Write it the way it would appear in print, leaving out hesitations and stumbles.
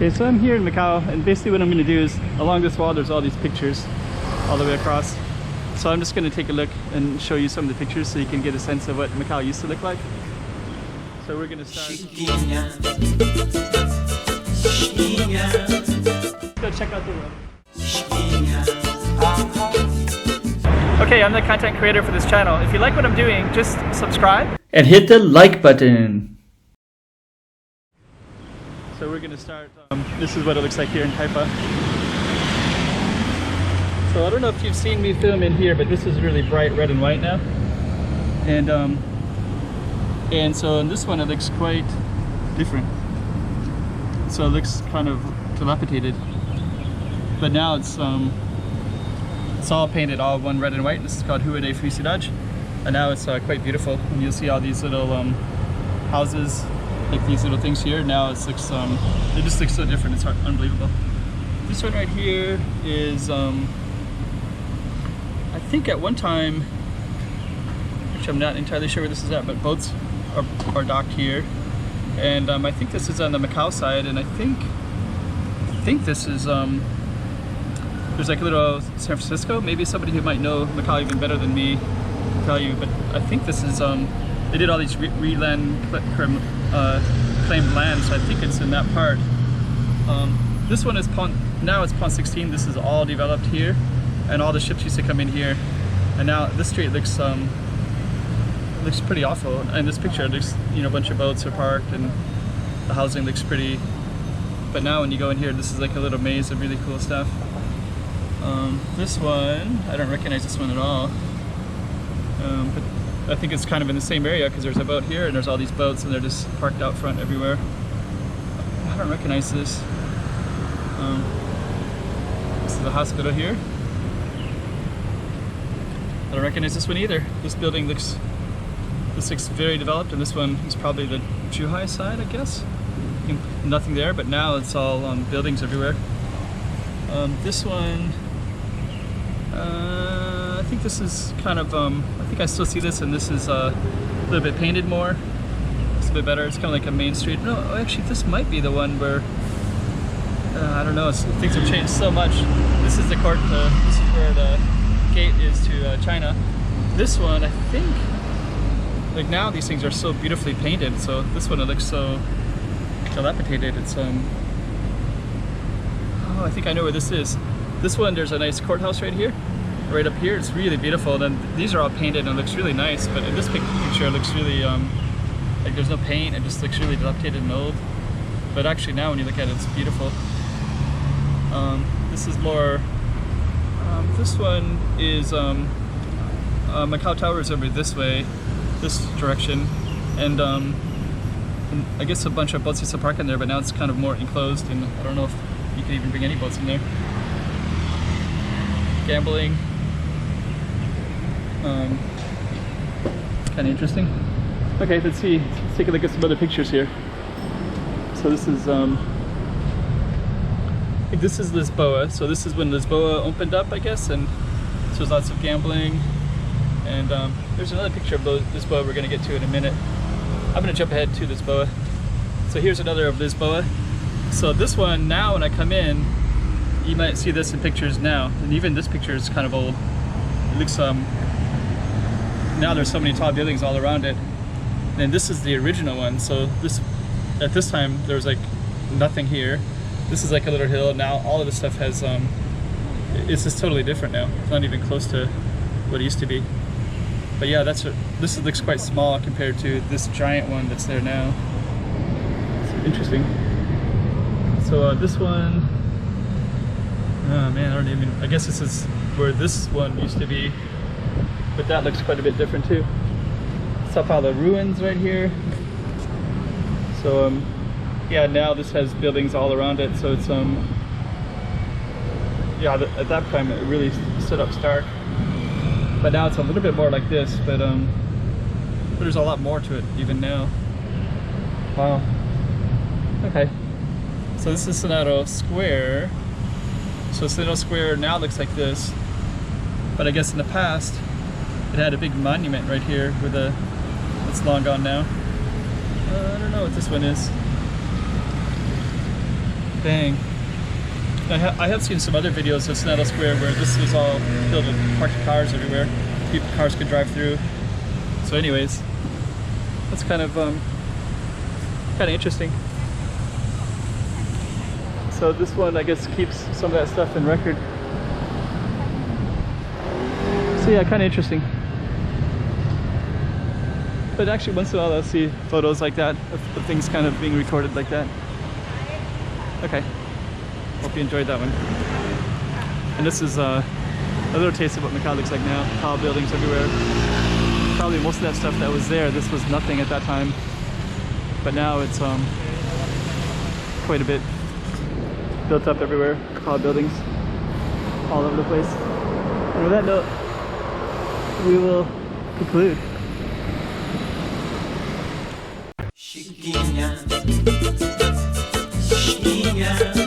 Okay, so I'm here in Macau, and basically what I'm going to do is, along this wall there's all these pictures all the way across. So I'm just going to take a look and show you some of the pictures so you can get a sense of what Macau used to look like. So we're going to start... Go check out the room. Okay, I'm the content creator for this channel. If you like what I'm doing, just subscribe and hit the like button. So we're going to start, this is what it looks like here in Taipa. So I don't know if you've seen me film in here, but this is really bright red and white now. And so in this one it looks quite different. So it looks kind of dilapidated. But now it's all painted all one red and white. This is called Rua de Felicidade. And now it's quite beautiful. And you'll see all these little houses, like these little things here. Now it looks, it just looks so different. It's unbelievable. This one right here is, I think at one time, which I'm not entirely sure where this is at, but boats are docked here. And I think this is on the Macau side, and I think this is, there's like a little San Francisco. Maybe somebody who might know Macau even better than me can tell you, but I think this is, they did all these claimed land, so I think it's in that part. This one is now it's Pond 16. This is all developed here, and all the ships used to come in here. And now this street looks pretty awful. And this picture looks, you know, a bunch of boats are parked, and the housing looks pretty. But now when you go in here, this is like a little maze of really cool stuff. This one, I don't recognize this one at all. But I think it's kind of in the same area because there's a boat here and there's all these boats and they're just parked out front everywhere. I don't recognize this. This is the hospital here. I don't recognize this one either. This building looks very developed, and this one is probably the Zhuhai side, I guess. Nothing there, but now it's all buildings everywhere. This one, I think this is kind of, I think I still see this, and this is a little bit painted more. It's a bit better. It's kind of like a main street. No, actually this might be the one where, I don't know, things have changed so much. This is the court, this is where the gate is to China. This one, I think, like now these things are so beautifully painted, so this one it looks so dilapidated. It's oh, I think I know where this is. This one, there's a nice courthouse right here. Right up here, it's really beautiful. And then these are all painted and it looks really nice, but in this picture it looks really like there's no paint. It just looks really dilapidated and old. But actually now when you look at it, it's beautiful. This is more, this one is Macau Tower is over this way, this direction, and I guess a bunch of boats used to park in there, but now it's kind of more enclosed, and I don't know if you can even bring any boats in there. Gambling. Kind of interesting. Okay, let's see. Let's take a look at some other pictures here. So this is, I think this is Lisboa. So this is when Lisboa opened up, I guess, and so there's lots of gambling. And there's another picture of Lisboa we're going to get to in a minute. I'm going to jump ahead to Lisboa. So here's another of Lisboa. So this one, now when I come in, you might see this in pictures now. And even this picture is kind of old. It looks, now there's so many tall buildings all around it. And this is the original one. So this, at this time, there was like nothing here. This is like a little hill. Now all of this stuff has, it's just totally different now. It's not even close to what it used to be. But yeah, this looks quite small compared to this giant one that's there now. It's interesting. So this one, oh man, I guess this is where this one used to be, but that looks quite a bit different too. Sao Paulo ruins right here. So yeah, now this has buildings all around it, so it's yeah, at that time it really stood up stark. But now it's a little bit more like this, but there's a lot more to it even now. Wow. Okay. So this is Senado Square. So Senado Square now looks like this, but I guess in the past it had a big monument right here with it's long gone now. I don't know what this one is. Dang. I have seen some other videos of Senado Square where this was all filled with parked cars everywhere. Cars could drive through. So anyways, that's kind of interesting. So this one, I guess, keeps some of that stuff in record. So yeah, kind of interesting. But actually, once in a while, I'll see photos like that of things kind of being recorded like that. Okay. Hope you enjoyed that one. And this is a little taste of what Macau looks like now. Tall buildings everywhere. Probably most of that stuff that was there, this was nothing at that time. But now it's quite a bit built up everywhere. Tall buildings all over the place. And with that note, we will conclude. Chiquinha, chiquinha.